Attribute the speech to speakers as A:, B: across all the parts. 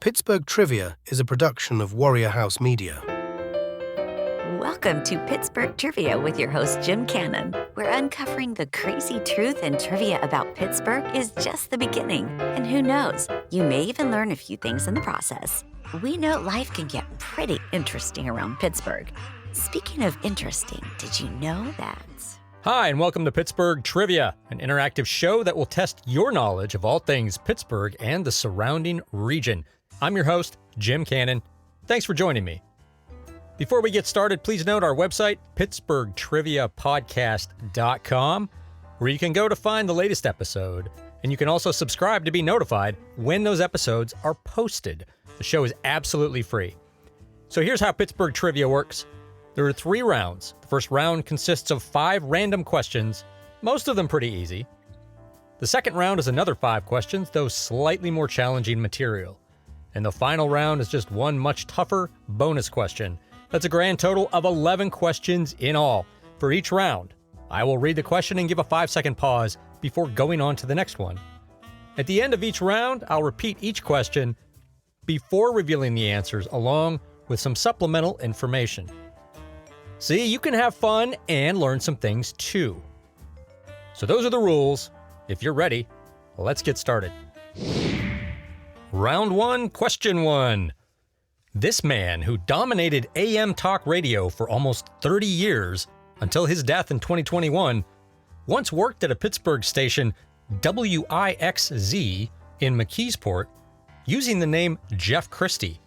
A: Pittsburgh Trivia is a production of Warrior House Media.
B: Welcome to Pittsburgh Trivia with your host, Jim Cannon, where uncovering the crazy truth and trivia about Pittsburgh is just the beginning. And who knows, you may even learn a few things in the process. We know life can get pretty interesting around Pittsburgh. Speaking of interesting, did you know that?
C: Hi, and welcome to Pittsburgh Trivia, an interactive show that will test your knowledge of all things Pittsburgh and the surrounding region. I'm your host, Jim Cannon. Thanks for joining me. Before we get started, please note our website, pittsburghtriviapodcast.com, where you can go to find the latest episode. And you can also subscribe to be notified when those episodes are posted. The show is absolutely free. So here's how Pittsburgh Trivia works. There are 3 rounds. The first round consists of 5 random questions, most of them pretty easy. The second round is another 5 questions, though slightly more challenging material. And the final round is just one much tougher bonus question. That's a grand total of 11 questions in all. For each round, I will read the question and give a 5-second pause before going on to the next one. At the end of each round, I'll repeat each question before revealing the answers, along with some supplemental information. See, you can have fun and learn some things too. So those are the rules. If you're ready, let's get started. Round 1, question 1. This man, who dominated AM talk radio for almost 30 years until his death in 2021, once worked at a Pittsburgh station, WIXZ, in McKeesport, using the name Jeff Christie,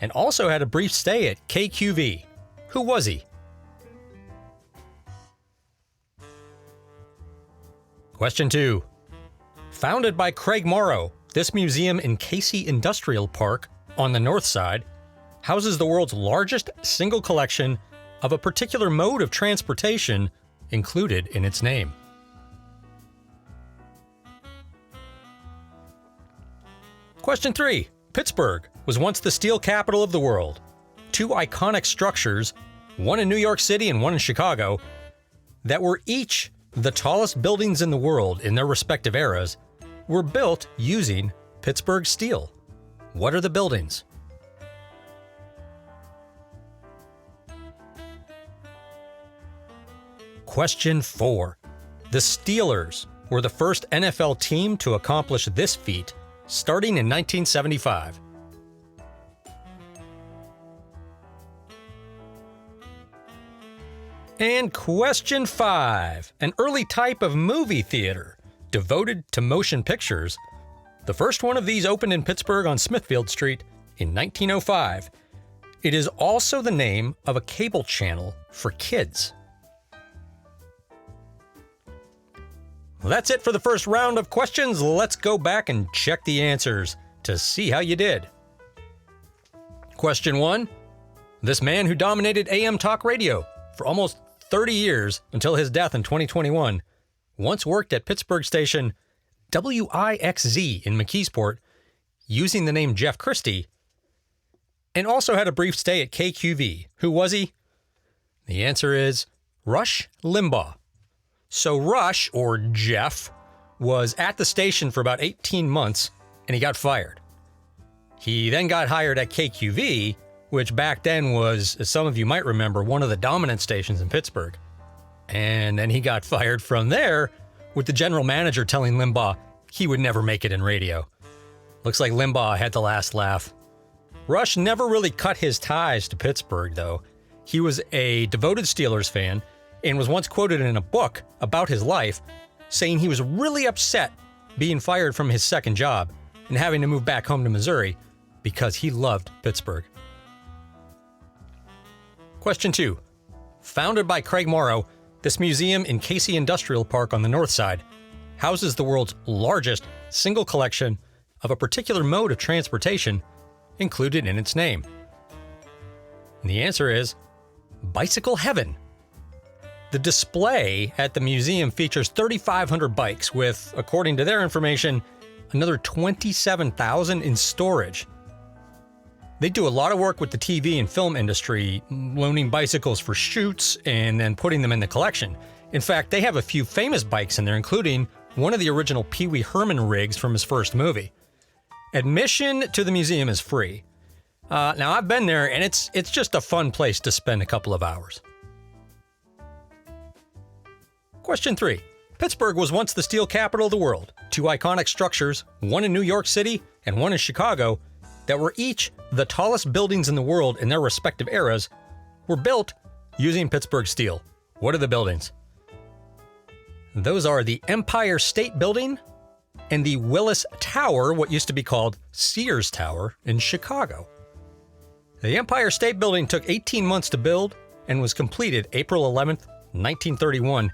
C: and also had a brief stay at KQV. Who was he? Question 2. Founded by Craig Morrow, this museum in Casey Industrial Park on the north side houses the world's largest single collection of a particular mode of transportation included in its name. Question 3. Pittsburgh was once the steel capital of the world. 2 iconic structures, one in New York City and one in Chicago, that were each the tallest buildings in the world in their respective eras, were built using Pittsburgh steel. What are the buildings? Question 4. The Steelers were the first NFL team to accomplish this feat, starting in 1975. And question 5. An early type of movie theater devoted to motion pictures. The first one of these opened in Pittsburgh on Smithfield Street in 1905. It is also the name of a cable channel for kids. Well, that's it for the first round of questions. Let's go back and check the answers to see how you did. Question 1. This man who dominated AM talk radio for almost 30 years until his death in 2021 once worked at Pittsburgh station WIXZ in McKeesport using the name Jeff Christie, and also had a brief stay at KQV. Who was he? The answer is Rush Limbaugh. So Rush, or Jeff, was at the station for about 18 months and he got fired. He then got hired at KQV, which back then was, as some of you might remember, one of the dominant stations in Pittsburgh. And then he got fired from there, with the general manager telling Limbaugh he would never make it in radio. Looks like Limbaugh had the last laugh. Rush never really cut his ties to Pittsburgh, though. He was a devoted Steelers fan and was once quoted in a book about his life, saying he was really upset being fired from his second job and having to move back home to Missouri because he loved Pittsburgh. Question 2. Founded by Craig Morrow, this museum in Casey Industrial Park on the north side houses the world's largest single collection of a particular mode of transportation included in its name. And the answer is Bicycle Heaven. The display at the museum features 3,500 bikes with, according to their information, another 27,000 in storage. They do a lot of work with the TV and film industry, loaning bicycles for shoots and then putting them in the collection. In fact, they have a few famous bikes in there, including one of the original Pee Wee Herman rigs from his first movie. Admission to the museum is free. Now, I've been there, and it's just a fun place to spend a couple of hours. Question 3. Pittsburgh was once the steel capital of the world. 2 iconic structures, one in New York City and one in Chicago, that were each the tallest buildings in the world in their respective eras, were built using Pittsburgh steel. What are the buildings? Those are the Empire State Building and the Willis Tower, what used to be called Sears Tower, in Chicago. The Empire State Building took 18 months to build and was completed April 11th, 1931.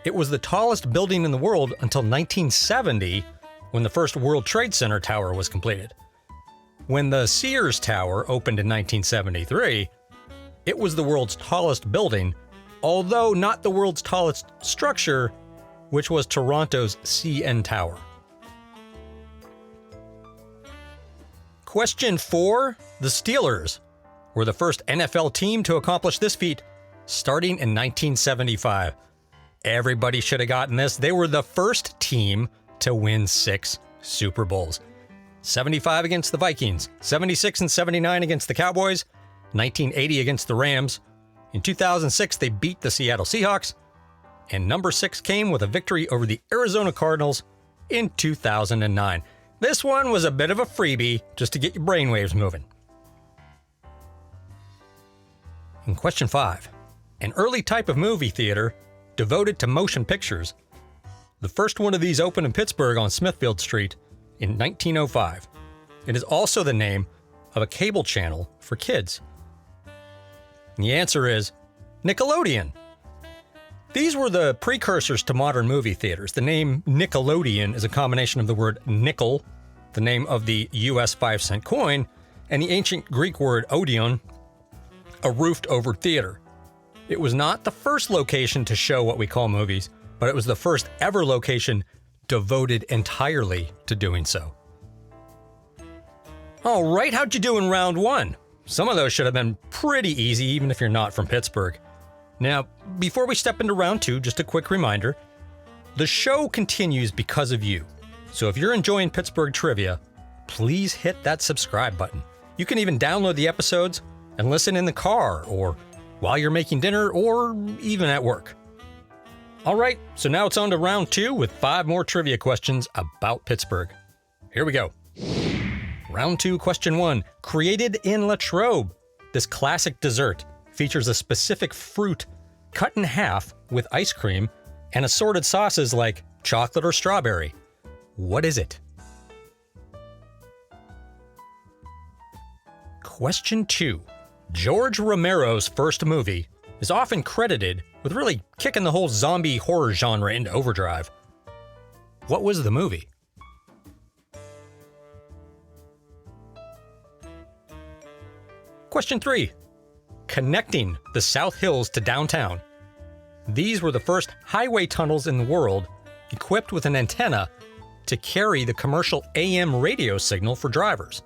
C: It was the tallest building in the world until 1970, when the first World Trade Center tower was completed. When the Sears Tower opened in 1973, it was the world's tallest building, although not the world's tallest structure, which was Toronto's CN Tower. Question 4. The Steelers were the first NFL team to accomplish this feat, starting in 1975. Everybody should have gotten this. They were the first team to win 6 Super Bowls. 75 against the Vikings, 76 and 79 against the Cowboys, 1980 against the Rams. In 2006, they beat the Seattle Seahawks, and number 6 came with a victory over the Arizona Cardinals in 2009. This one was a bit of a freebie just to get your brainwaves moving. In question 5, an early type of movie theater devoted to motion pictures. The first one of these opened in Pittsburgh on Smithfield Street in 1905. It is also the name of a cable channel for kids. And the answer is Nickelodeon. These were the precursors to modern movie theaters. The name Nickelodeon is a combination of the word nickel, the name of the US 5-cent coin, and the ancient Greek word odeon, a roofed-over theater. It was not the first location to show what we call movies, but it was the first ever location devoted entirely to doing so. All right, how'd you do in round 1? Some of those should have been pretty easy, even if you're not from Pittsburgh. Now, before we step into round 2, just a quick reminder. The show continues because of you. So if you're enjoying Pittsburgh trivia, please hit that subscribe button. You can even download the episodes and listen in the car, or while you're making dinner, or even at work. All right, so now it's on to round 2 with 5 more trivia questions about Pittsburgh. Here we go. Round 2, question 1. Created in Latrobe, this classic dessert features a specific fruit cut in half with ice cream and assorted sauces like chocolate or strawberry. What is it? Question 2. George Romero's first movie is often credited with really kicking the whole zombie horror genre into overdrive. What was the movie? Question 3. Connecting the South Hills to downtown. These were the first highway tunnels in the world equipped with an antenna to carry the commercial AM radio signal for drivers.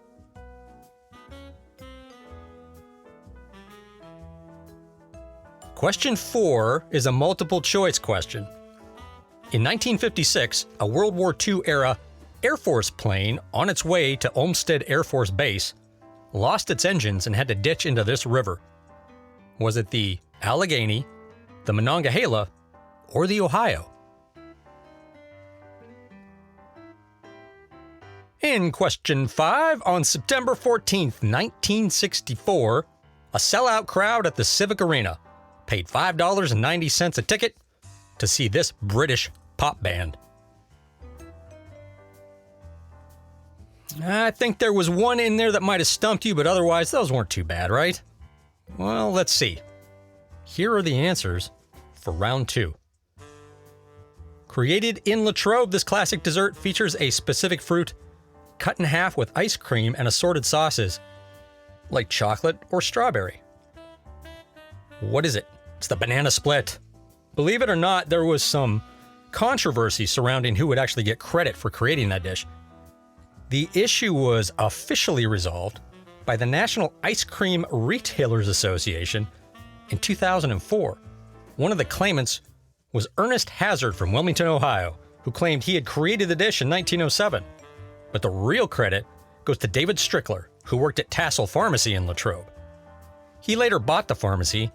C: Question 4 is a multiple choice question. In 1956, a World War II era Air Force plane on its way to Olmsted Air Force Base lost its engines and had to ditch into this river. Was it the Allegheny, the Monongahela, or the Ohio? In question 5, on September 14th, 1964, a sellout crowd at the Civic Arena paid $5.90 a ticket to see this British pop band. I think there was one in there that might have stumped you, but otherwise those weren't too bad, right? Well, let's see. Here are the answers for round 2. Created in Latrobe, this classic dessert features a specific fruit cut in half with ice cream and assorted sauces, like chocolate or strawberry. What is it? It's the banana split. Believe it or not, there was some controversy surrounding who would actually get credit for creating that dish. The issue was officially resolved by the National Ice Cream Retailers Association in 2004. One of the claimants was Ernest Hazard from Wilmington, Ohio, who claimed he had created the dish in 1907. But the real credit goes to David Strickler, who worked at Tassel Pharmacy in Latrobe. He later bought the pharmacy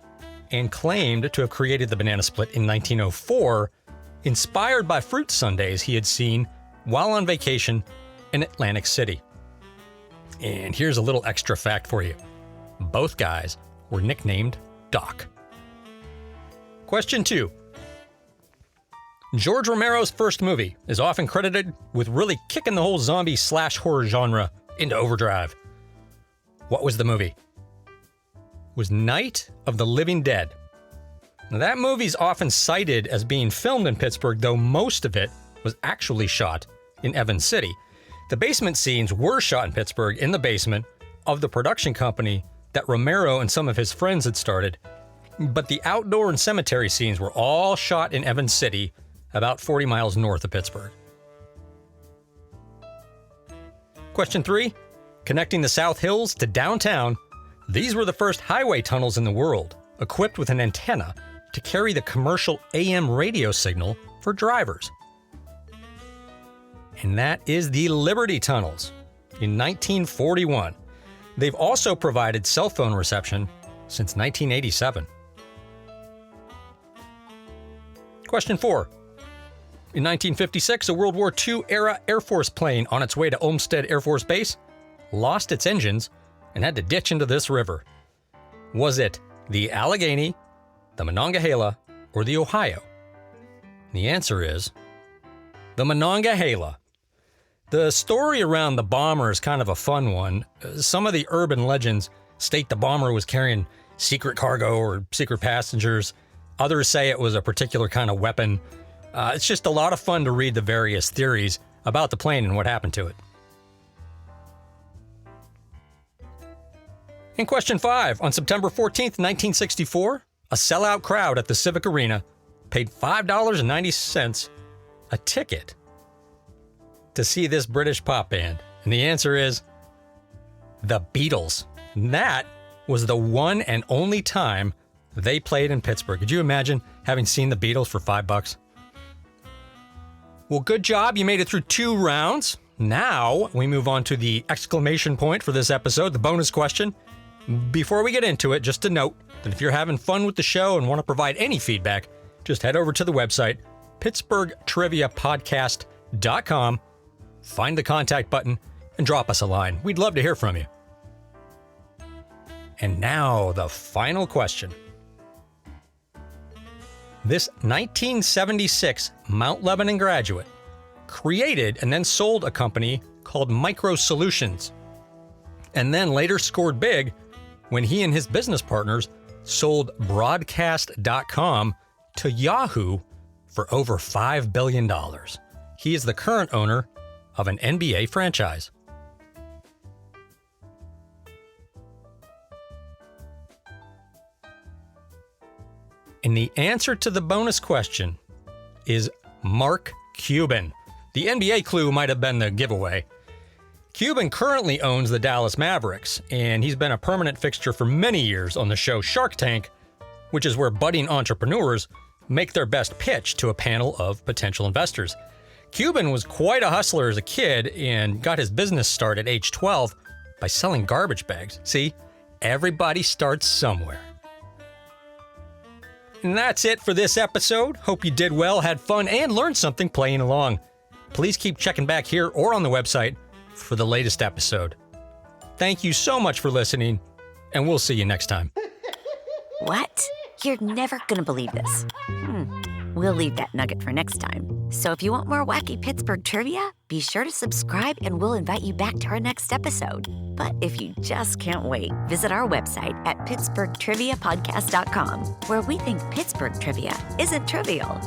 C: and claimed to have created the banana split in 1904, inspired by fruit sundaes he had seen while on vacation in Atlantic City. And here's a little extra fact for you. Both guys were nicknamed Doc. Question 2. George Romero's first movie is often credited with really kicking the whole zombie/horror genre into overdrive. What was the movie? It was Night of the Living Dead. Now, that movie's often cited as being filmed in Pittsburgh, though most of it was actually shot in Evans City. The basement scenes were shot in Pittsburgh in the basement of the production company that Romero and some of his friends had started, but the outdoor and cemetery scenes were all shot in Evans City, about 40 miles north of Pittsburgh. Question 3. Connecting the South Hills to downtown, these were the first highway tunnels in the world, equipped with an antenna to carry the commercial AM radio signal for drivers. And that is the Liberty Tunnels in 1941. They've also provided cell phone reception since 1987. Question 4. In 1956, a World War II-era Air Force plane on its way to Olmsted Air Force Base lost its engines and had to ditch into this river. Was it the Allegheny, the Monongahela, or the Ohio? The answer is the Monongahela. The story around the bomber is kind of a fun one. Some of the urban legends state the bomber was carrying secret cargo or secret passengers. Others say it was a particular kind of weapon. It's just a lot of fun to read the various theories about the plane and what happened to it. In question 5, on September 14th, 1964, a sellout crowd at the Civic Arena paid $5.90 a ticket to see this British pop band. And the answer is the Beatles. And that was the one and only time they played in Pittsburgh. Could you imagine having seen the Beatles for $5? Well, good job. You made it through 2 rounds. Now we move on to the exclamation point for this episode, the bonus question. Before we get into it, just a note that if you're having fun with the show and want to provide any feedback, just head over to the website, pittsburghtriviapodcast.com, find the contact button, and drop us a line. We'd love to hear from you. And now the final question. This 1976 Mount Lebanon graduate created and then sold a company called Micro Solutions, and then later scored big when he and his business partners sold Broadcast.com to Yahoo for over $5 billion. He is the current owner of an NBA franchise. And the answer to the bonus question is Mark Cuban. The NBA clue might have been the giveaway. Cuban currently owns the Dallas Mavericks, and he's been a permanent fixture for many years on the show Shark Tank, which is where budding entrepreneurs make their best pitch to a panel of potential investors. Cuban was quite a hustler as a kid and got his business start at age 12 by selling garbage bags. See, everybody starts somewhere. And that's it for this episode. Hope you did well, had fun, and learned something playing along. Please keep checking back here or on the website for the latest episode. Thank you so much for listening, and we'll see you next time.
B: What? You're never gonna believe this. We'll leave that nugget for next time. So if you want more wacky Pittsburgh trivia, be sure to subscribe and we'll invite you back to our next episode. But if you just can't wait, visit our website at pittsburghtriviapodcast.com, where we think Pittsburgh trivia isn't trivial.